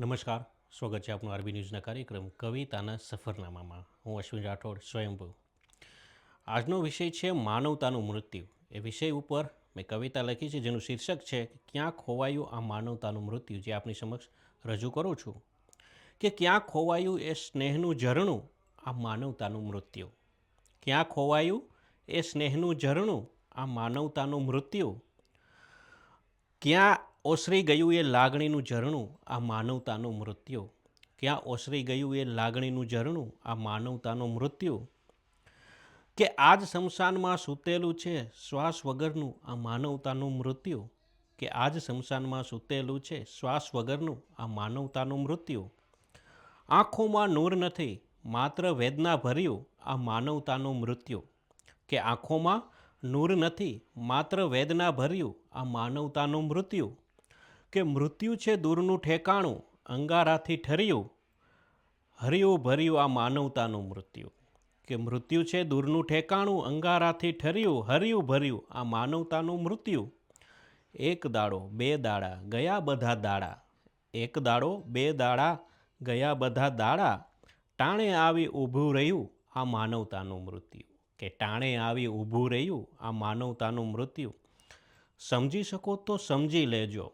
નમસ્કાર, સ્વાગત છે આપનું આરબી ન્યૂઝના કાર્યક્રમ કવિતાના સફરનામામાં. હું અશ્વિન રાઠોડ, સ્વયંભૂ. આજનો વિષય છે માનવતાનું મૃત્યુ. એ વિષય ઉપર મેં કવિતા લખી છે જેનું શીર્ષક છે ક્યાં ખોવાયું આ માનવતાનું મૃત્યુ, જે આપની સમક્ષ રજૂ કરું છું. કે ક્યાં ખોવાયું એ સ્નેહનું ઝરણું આ માનવતાનું મૃત્યુ. ક્યાં ખોવાયું એ સ્નેહનું ઝરણું આ માનવતાનું મૃત્યુ. ક્યાં ઓસરી ગયું એ લાગણીનું ઝરણું આ માનવતાનું મૃત્યુ. ક્યાં ઓસરી ગયું એ લાગણીનું ઝરણું આ માનવતાનું મૃત્યુ. કે આજ શમશાનમાં સૂતેલું છે શ્વાસ વગરનું આ માનવતાનું મૃત્યુ. કે આજ શમશાનમાં સૂતેલું છે શ્વાસ વગરનું આ માનવતાનું મૃત્યુ. આંખોમાં નૂર નથી માત્ર વેદના ભર્યું આ માનવતાનું મૃત્યુ. કે આંખોમાં નૂર નથી માત્ર વેદના ભર્યું આ માનવતાનું મૃત્યુ. કે મૃત્યુ છે દૂરનું ઠેકાણું અંગારાથી ઠર્યું હર્યું ભર્યું આ માનવતાનું મૃત્યુ. કે મૃત્યુ છે દૂરનું ઠેકાણું અંગારાથી ઠર્યું હર્યું ભર્યું આ માનવતાનું મૃત્યુ. એક દાડો બે દાડા ગયા બધા દાડા. એક દાડો બે દાડા ગયા બધા દાડા. ટાણે આવી ઊભું રહ્યું આ માનવતાનું મૃત્યુ. કે ટાણે આવી ઊભું રહ્યું આ માનવતાનું મૃત્યુ. સમજી શકો તો સમજી લેજો.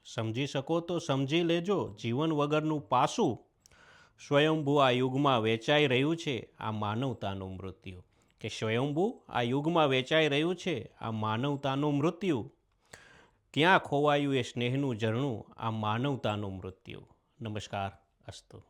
સમજી શકો તો સમજી લેજો જીવન વગરનું પાસું સ્વયંભૂ આ યુગમાં વેચાઈ રહ્યું છે આ માનવતાનું મૃત્યુ. કે સ્વયંભૂ આ યુગમાં વેચાઈ રહ્યું છે આ માનવતાનું મૃત્યુ. ક્યાં ખોવાયું એ સ્નેહનું ઝરણું આ માનવતાનું મૃત્યુ. નમસ્કાર, અસ્તુ.